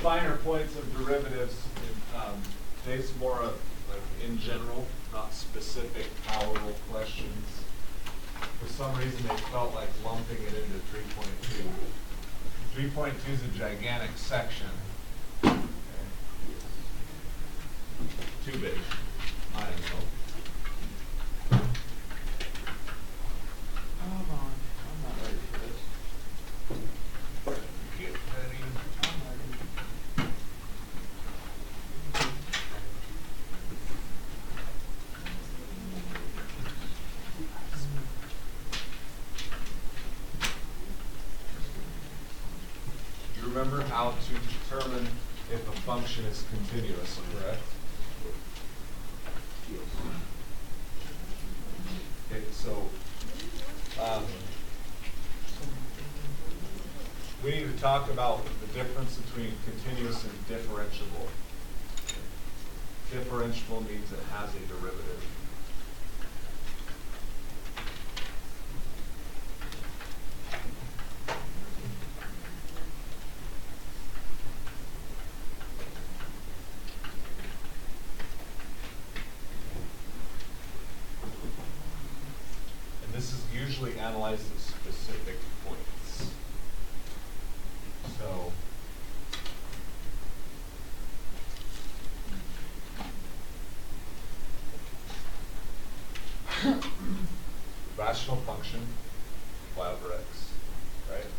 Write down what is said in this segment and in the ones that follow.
finer points of derivatives, Dave's more of like in general, not specific power rule questions. For some reason, they felt like lumping it into 3.2. 3.2 is a gigantic section. Okay. Too big. I don't know. Come on, I'm not ready for this. Get ready. I'm ready. You remember how to determine if a function is continuous, correct? Okay, so we need to talk about the difference between continuous and differentiable. Differentiable means it has a derivative. And this is usually analyzed at specific points. So rational function, y over x, right?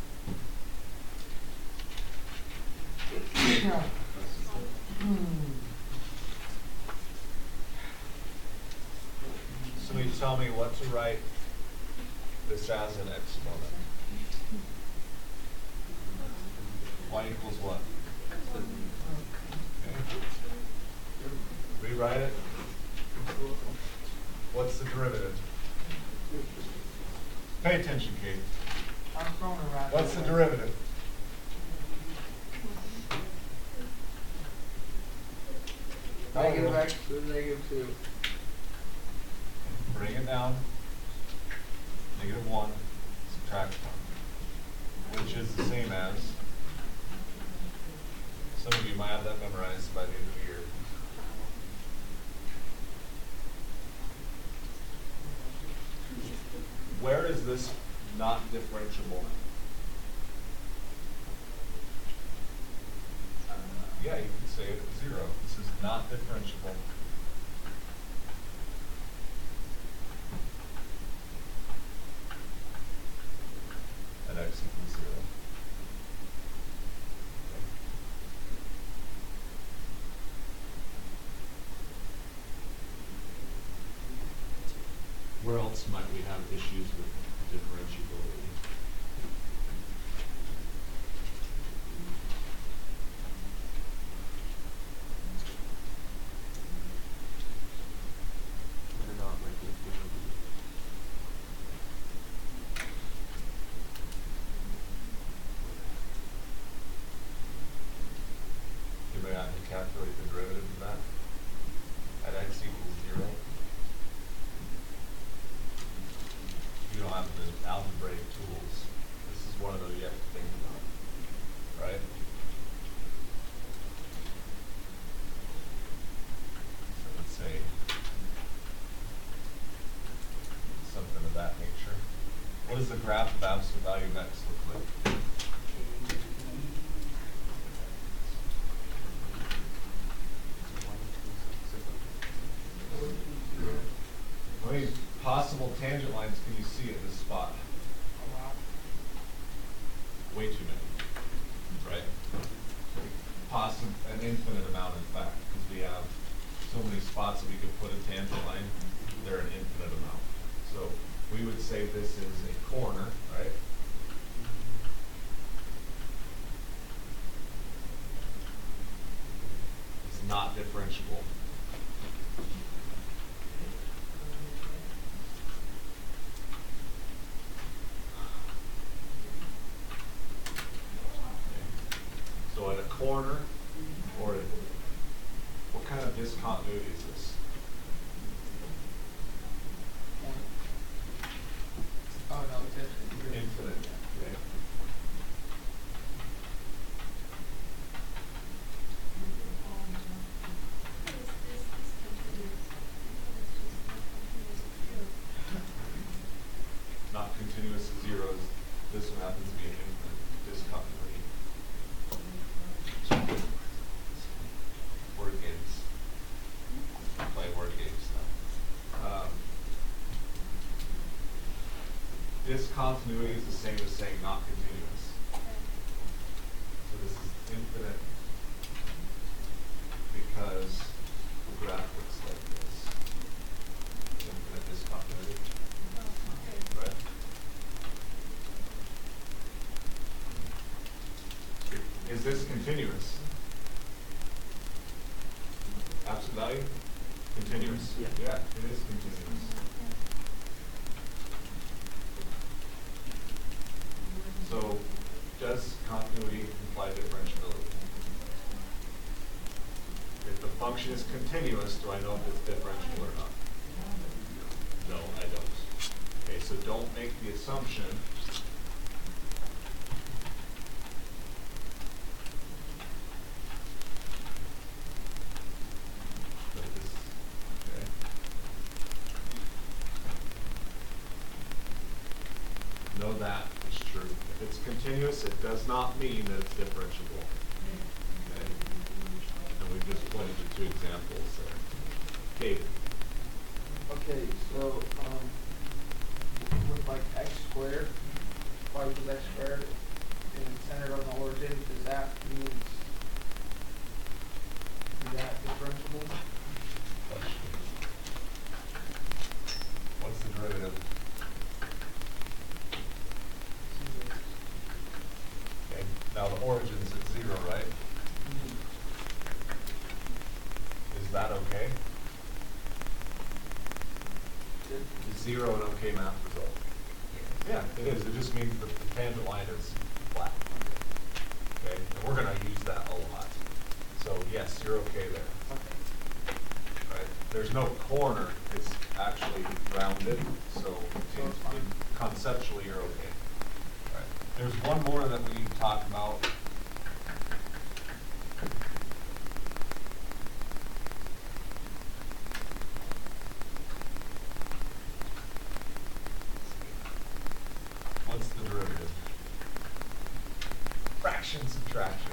So you tell me what to write this as an exponent. Y equals what? Okay. Rewrite it. What's the derivative? Pay attention, Kate. I'm throwing around. What's the derivative? Negative x to the negative 2. Bring it down. Negative 1, subtract 1, which is the same as, some of you might have that memorized by the end of the year. Where is this not differentiable? Yeah, you can say it at 0. This is not differentiable. At x equals 0. Where else might we have issues with differentiability? Anybody out to calculate the derivative of that? At x equals 0? You don't have the algebraic tools. This is one of those you have to think about, right? So let's say something of that nature. What does the graph of absolute value of x look like? How many possible tangent lines can you see at this spot? Way too many, right? An infinite amount, in fact, because we have so many spots that we could put a tangent line. They're an infinite amount. So we would say this is a corner, right? It's not differentiable. So at a corner, or what kind of discontinuity is this? Oh no, it's Infinite. Okay. discontinuity is the same as saying not continuous. So this is infinite because the graph looks like this. Infinite discontinuity. Right? Is this continuous? Absolute value? Continuous. Yeah. Yeah, it is continuous. So, does continuity imply differentiability? If the function is continuous, do I know if it's differentiable or not? No, I don't. Okay, so don't make the assumption that this, okay. Know that is true. If it's continuous, it does not mean that it's differentiable. Okay? And we just pointed to 2 examples there. Kate, Okay, so, with like x squared, y equals x squared, and it's centered on the origin, does that mean, is that differentiable? what's the derivative? Okay, now the origin's at 0, right? Is that okay? Is 0 an okay math result? Yeah, it is. It just means that the tangent line is flat. Okay, and we're going to use that a lot. So yes, you're okay there. Okay. Right? There's no corner. It's actually rounded, so it's fine. conceptually you're okay. Right. There's one more that we need to talk about. What's the derivative? Fraction subtraction.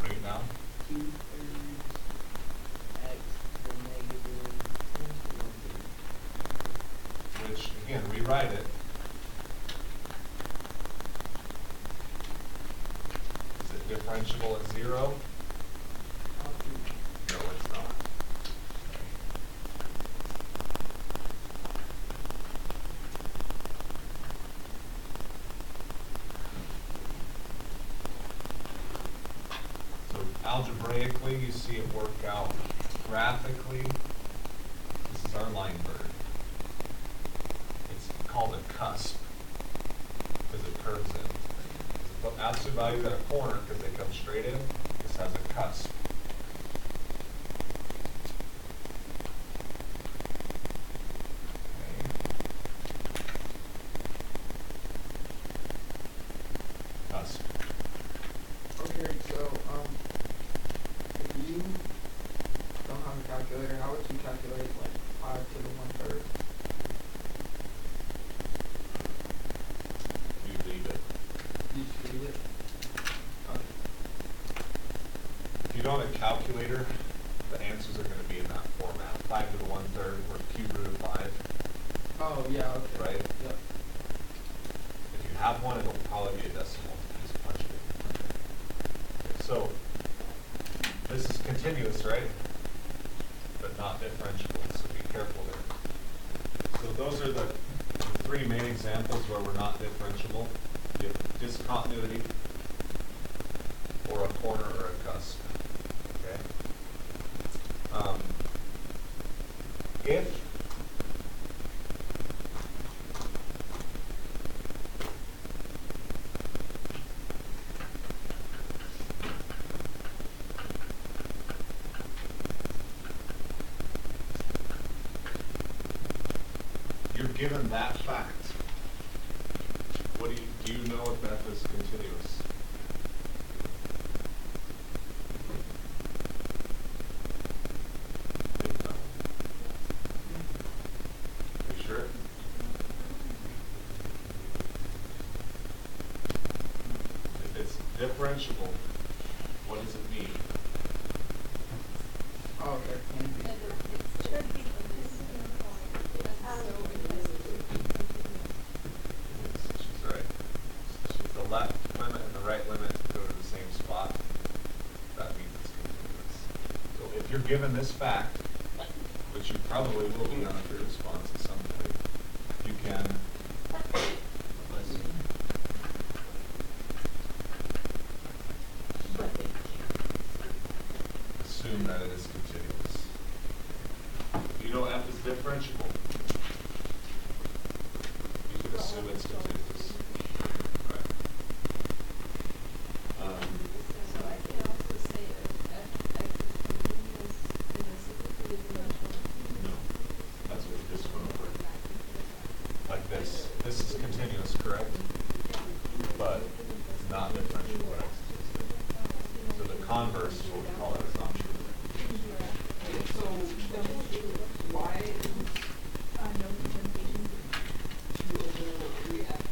Bring it down. 2/3 x to the negative 10 to Which, again, rewrite it. Is it differentiable at 0? No, it's not. So algebraically, you see it work out. Graphically, this is our line bird. It's called a cusp because it curves in. The absolute values at a corner because they come straight in. This has a cusp. Okay. Cusp. Okay, so, if you don't have a calculator, how would you calculate like 5 to the 1/3? You leave it. You just leave it? Okay. If you don't have a calculator, the answers are going to be in that format. 5 to the 1/3 or cube root of 5. Oh, yeah, okay. Right. Yep. If you have one, it'll probably be a decimal. Just punch it in. Okay, so this is continuous, right? But not differentiable, so be careful there. So those are the 3 main examples where we're not differentiable. You have discontinuity, or a corner, or a cusp. Okay? If you're given that fact, what do you know if f is continuous? Think about it. You sure? If it's differentiable, what does it mean? Oh, there can be. She's right. The left limit and the right limit go to the same spot. That means it's continuous. So if you're given this fact, which you probably will be on a true response at some point, you can assume that it is continuous. You know F is differentiable. You can assume it's continuous. Right. So I can also say if f is continuous in a super dimensional. No, that's what we just went over. Like this. This is continuous, correct? But it's not differentiable at x equals 2. So the converse is what we call it, it's not true. So then why is No differentiation. 2/3x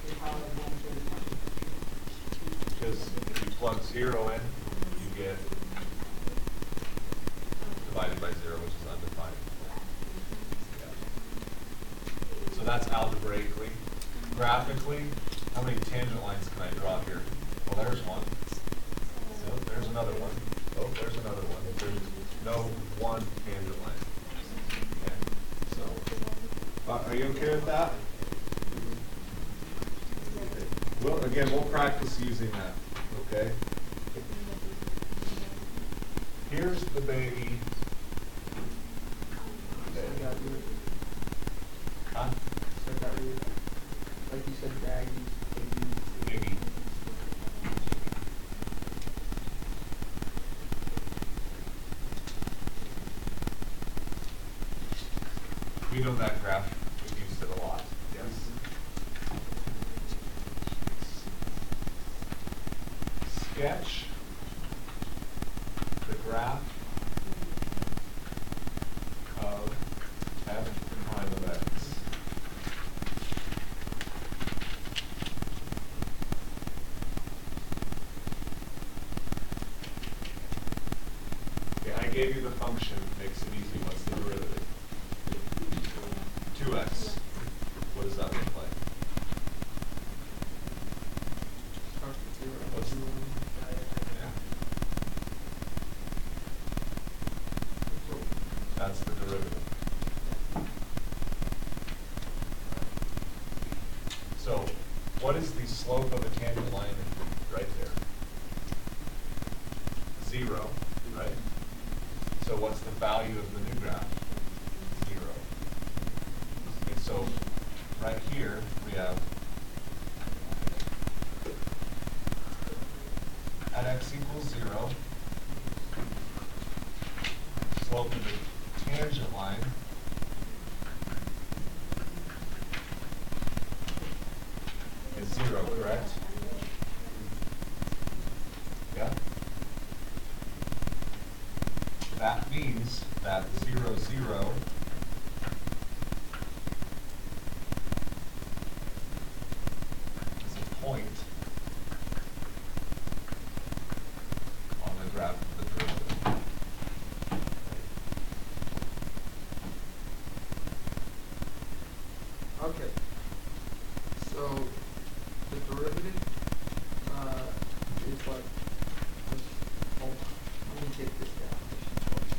is how I want to Because if you plug 0 in, you get divided by 0, which is undefined. Yeah. So that's algebraically. Graphically, how many tangent lines can I draw here? Well, there's one. So there's another one. Oh, there's another one. There's no one tangent line. Okay. So, are you okay with that? Well, again, we'll practice using that. Okay. Here's the baby. Huh? like you said, baggies, Baby. We know that graph. We've used it a lot. Yes. Sketch the graph of f prime of x. Okay, I gave you the function. Makes it easy. What's the derivative? 2x. What does that look like? What's yeah. That's the derivative. So, what is the slope of a tangent line right there? 0, right? So what's the value of the new graph? 0. Okay, so right here we have at x equals 0, slope of the tangent line is 0, correct? Yeah? That means that 0, 0 is a point on the graph of the derivative. Okay. So the derivative is like this. Hold on. Let me get this definition for you.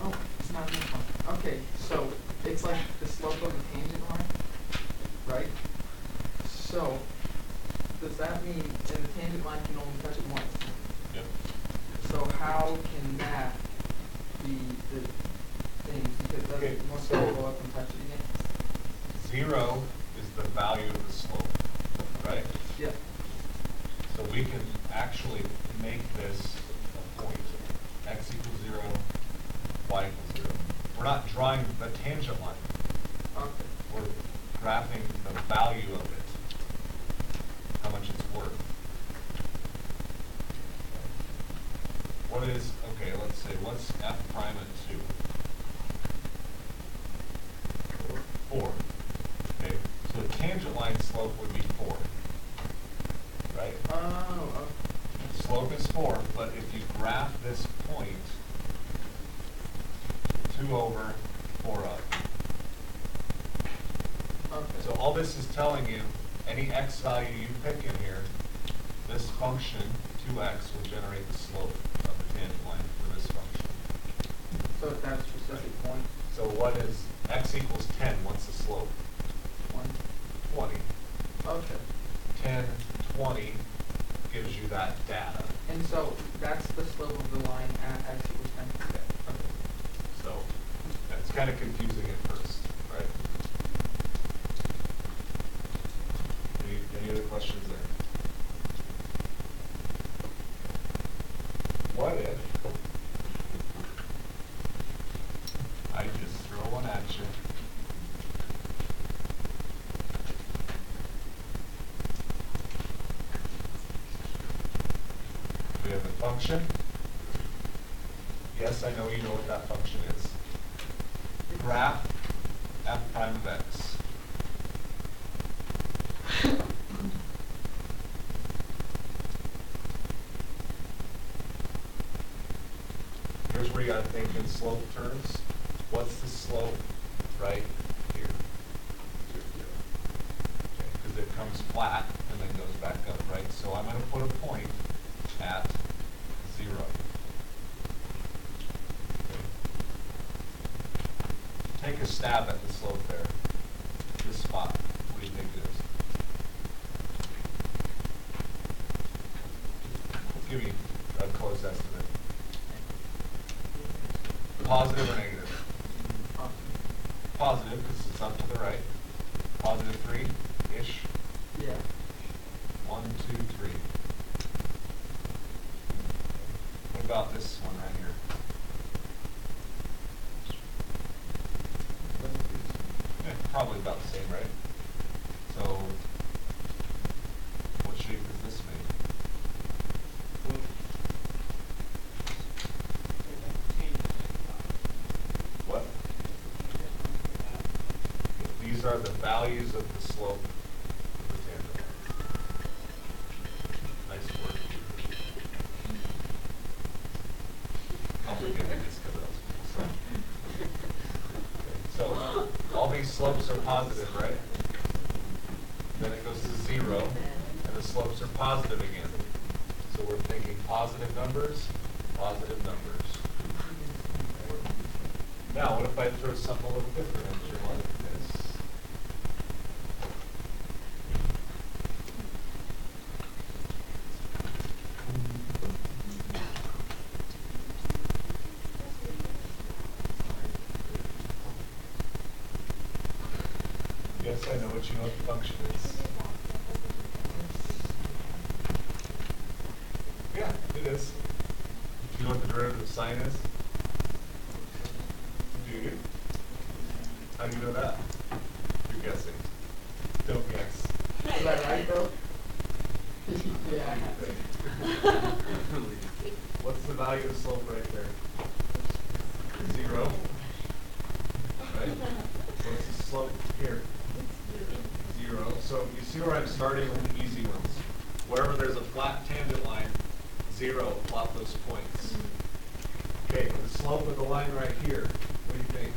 Oh, it's not this one. Okay, so it's like the slope of a tangent line, right? So does that mean, and the tangent line can only touch it once? Yep. So how can that be the thing? Because Okay, doesn't most so- people go up and touch it again? 0 is the value of the slope, right? Yeah. So we can actually make this a point. X equals 0, y equals 0. We're not drawing the tangent line. Okay. We're graphing the value of it, how much it's worth. What is, okay, let's say, what's f prime at 2? 4. Okay, so the tangent line slope would be 4, right? Oh, The slope slope is 4, but if you graph this point, 2 over, 4 up. Okay. So all this is telling you, any x value you pick in here, this function, 2x, will generate the slope of the tangent line for this function. So at that specific point, So what is x equals 10? What's the slope? 1. 20. Okay. 10, 20 gives you that data. And so that's the slope of the line at x equals 10. Okay. So that's kind of confusing at first, right? Any other questions there? What if I just throw one at you? We have a function. Yes, I know you know what that function is. Graph f prime of x. Here's where you gotta think in slope terms. What's the slope right here? Because it comes flat and then goes back up, right? So I'm gonna put a point at 0. Take a stab at the slope there. This spot. What do you think it is? Give me a close estimate. Positive or negative? Positive, because it's up to the right. Positive 3-ish. Yeah. 1, 2, 3. What about this one right here? Yeah, probably about the same, right? So, what shape is this made? What? These are the values of the slope of the tangent line. Nice work. I'll forgive you just because that was cool. So, all these slopes are positive, right? Then it goes to 0, and the slopes are positive again. So we're thinking positive numbers, positive numbers. Now, what if I throw something a little different at you like this? Yes, I know what you know what the function is. Yeah, it is. Do you know what the derivative of sine is? Do you? How do you know that? You're guessing. Don't guess. Is that right, though? Yeah. What's the value of the slope right there? 0. Right? What's the slope here? 0. So you see where I'm starting with the easy ones. Wherever there's a flat tangent line, 0, plot those points. Okay, the slope of the line right here, what do you think?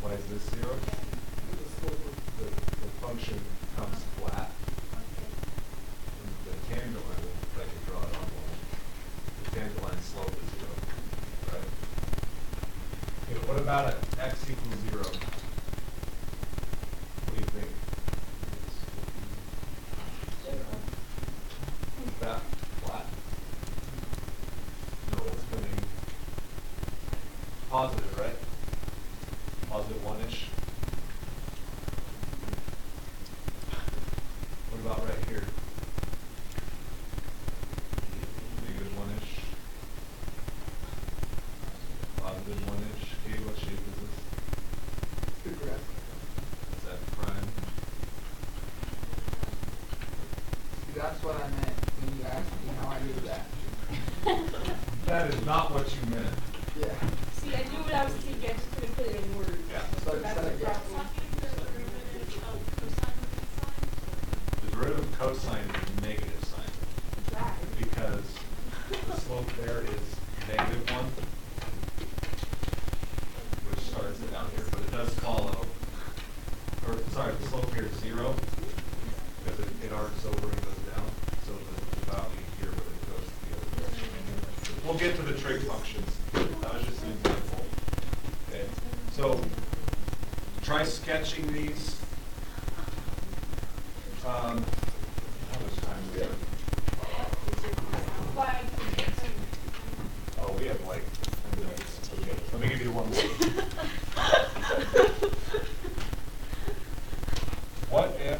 Why is this 0? The function comes flat. The tangent line, if I can draw it on one, the tangent line slope is 0, right? Okay, what about at x equals 0? What do you think? That flat? No, it's going to be positive, right? Positive 1-ish. What about right here? Negative 1-ish. Positive 1-ish. Okay, what shape is this? Good graph. Is that prime? See, that's what I meant when you asked me how I knew that. That is not what you meant. Yeah. See, I knew what I was thinking, I just couldn't put it in words. Yeah. So That's instead the of yes. problem. The derivative of cosine is negative. sorry, the slope here is 0, because it arcs over and goes down, so the value here really goes the other direction. We'll get to the trig functions. That was just an example. Okay, so try sketching these. How much time do we have? Oh, we have like 10 minutes. Okay, let me give you one more. What if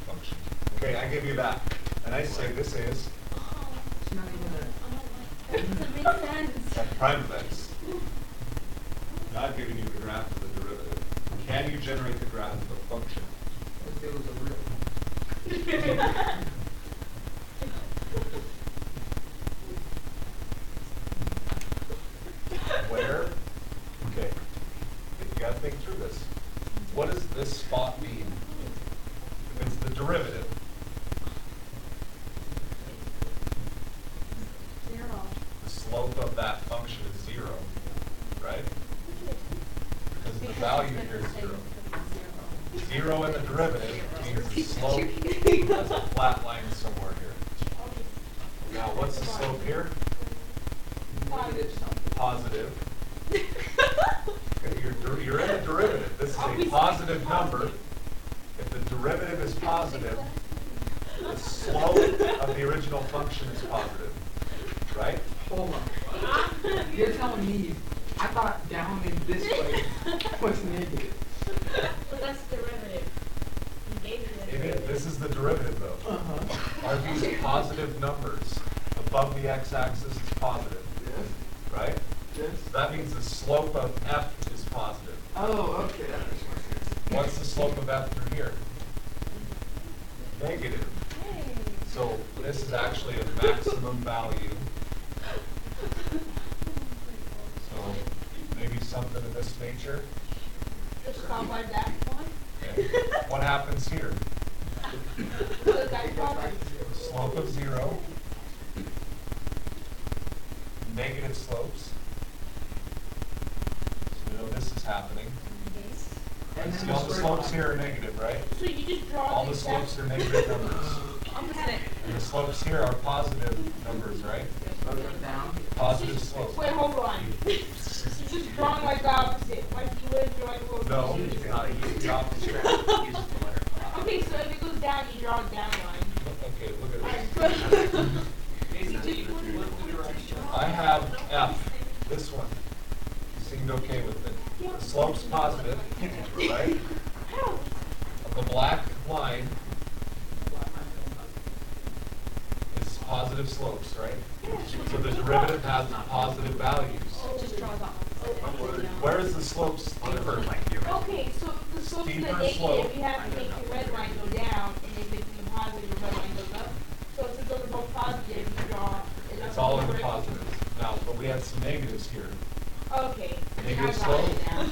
function? Okay, I give you that. And I say this is It's not even f prime of x. Now I've given you the graph of the derivative. Can you generate the graph of the function? if it was a real. Where? Okay. You gotta think through this. What does this spot mean? If it's the derivative. The slope of that function is 0, right? Because the value here is 0. 0 in the derivative means the slope has a flat line somewhere here. Now, what's the slope here? Negative something. Positive. Okay, you're in a derivative. This is a positive number. If the derivative is positive, the slope of the original function is positive, right? Hold on. You're telling me, I thought down in this way was negative. But that's derivative. You gave me the It is. derivative. This is the derivative, though. Uh-huh. Are these positive numbers? Above the x-axis is positive, Yes. right? Yes. That means the slope of f is positive. Oh, okay, that makes more sense. What's the slope of f through here? Negative. Hey. So this is actually a maximum value. So maybe something of this nature. Just stop like that one. Okay. What happens here? Look, that's Go probably. back to 0. Slope of 0. Negative slopes. So we know this is happening. And See, then all the straight slopes line. here are negative, right? So you just draw All the this slopes down. are negative numbers. I'm just saying. And the slopes here are positive numbers, right? Slow them down. Positive slopes. Wait, hold on. You're just drawing like the opposite. Like you would draw like a little. No, it's not. It's the opposite. Okay, so if it goes down, you draw a down line. Okay, look at this. Alright. I have F, this one. You seemed okay with it. The slope's positive, right? How? The black line is positive slopes, right? So the derivative has positive values. Just draw the Where is the slopes differ? Okay, so if the slope's in the Steeper negative, slope. you have to make the red line go down, and if it's in the positive, the red line goes up. So since those are both positive, you draw. It's all in the positives. Now, but we have some negatives here. Okay. Negative I got slope, it now.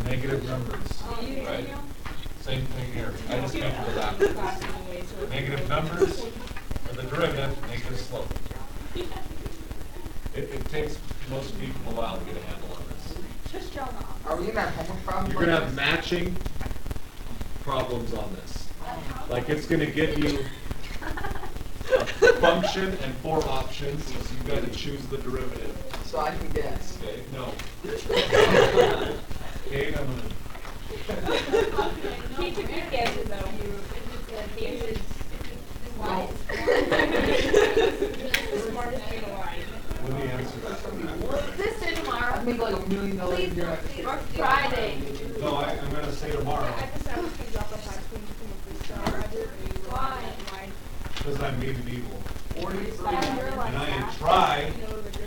negative numbers, Okay. right? Same thing here. I just made it that. Class anyway, so it's- Negative numbers for the derivative, negative slope. It takes most people a while to get a handle on this. Just draw the Are we gonna have homework problems? You're gonna like have this? matching problems on this. Like it's gonna give you function and form options, so you've got to choose the derivative. So I can guess. Okay, no. Okay, I'm gonna. He took good guesses though. Guesses. No. The smartest thing alive. What do you answer that? This day I tomorrow. make like $1 million a year. Or Friday. No, I'm gonna say tomorrow. I just was gonna drop a 5 when you come up with star. Why? because I'm mean and evil. 43. And I try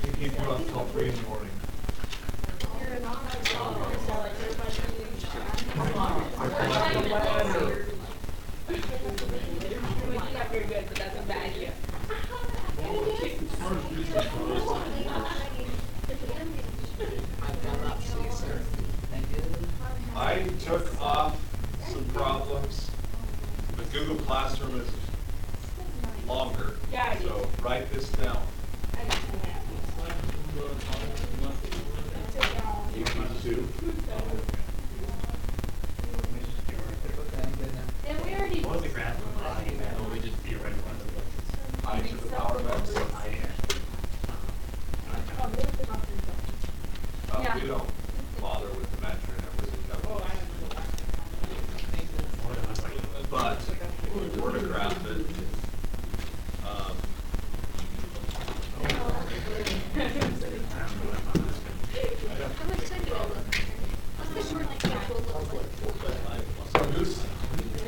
to keep you up till 3 in the morning. Not very good, but that's a bad idea. I cannot see, sir. Thank you. I took off some problems. The Google Classroom is longer, Yeah, I do. so write this down. I just want that. You need to. Okay, I'm good now. And we already. What was the graph of I, or we just theoretical I to the power of X. Yeah. We don't bother with the metric and everything. But we're to graph it. So who's,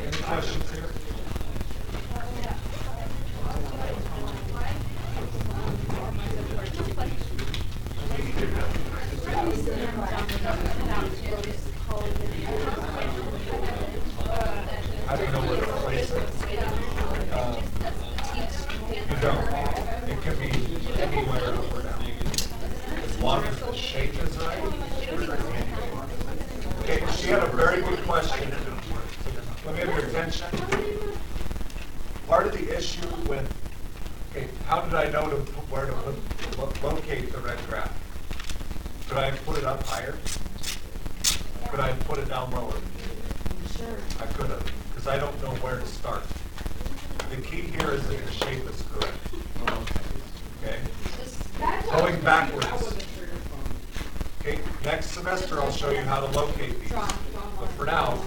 any questions here? I don't know where to place it. You don't. It could be anywhere up or down. As long as the shape is right. Okay, she had a very good question. Let me have your attention. Part of the issue with, okay, how did I know to put, where to put, locate the red graph? Could I have put it up higher? Could I have put it down lower? I could have, because I don't know where to start. The key here is that the shape is correct. Okay? Going backwards. Okay, next semester I'll show you how to locate these. But for now,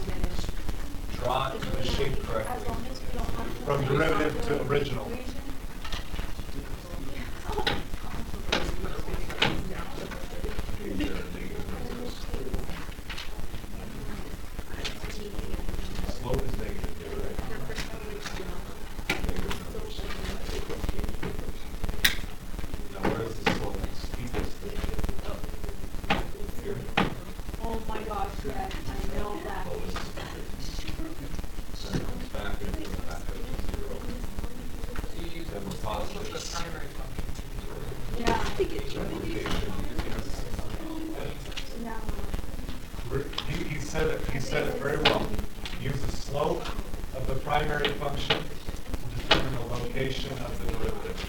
draw the shape correctly. From derivative to original. Slope is negative, right? Now where is the slope? Steepest. Here. Oh my gosh, yes, I know that. Then it comes back and it goes back up to 0. Then we're positive. Yeah. He said it very well. Use the slope of the primary function to determine the location of the derivative.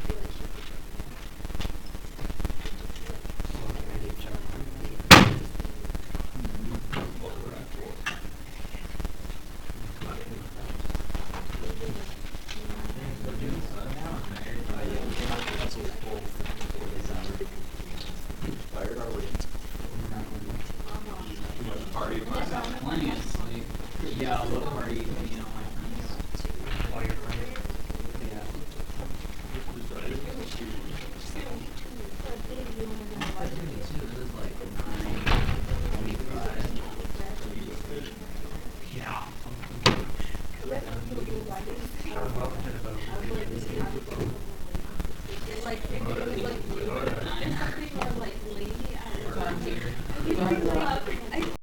Tired are we? Too much party? Plenty of sleep. Yeah, a little party, you know, my friends. All your friends. Yeah. It was like 9:25. Yeah. Welcome to the vote. It's like, it was like, something more like lady. I don't know. Sorry.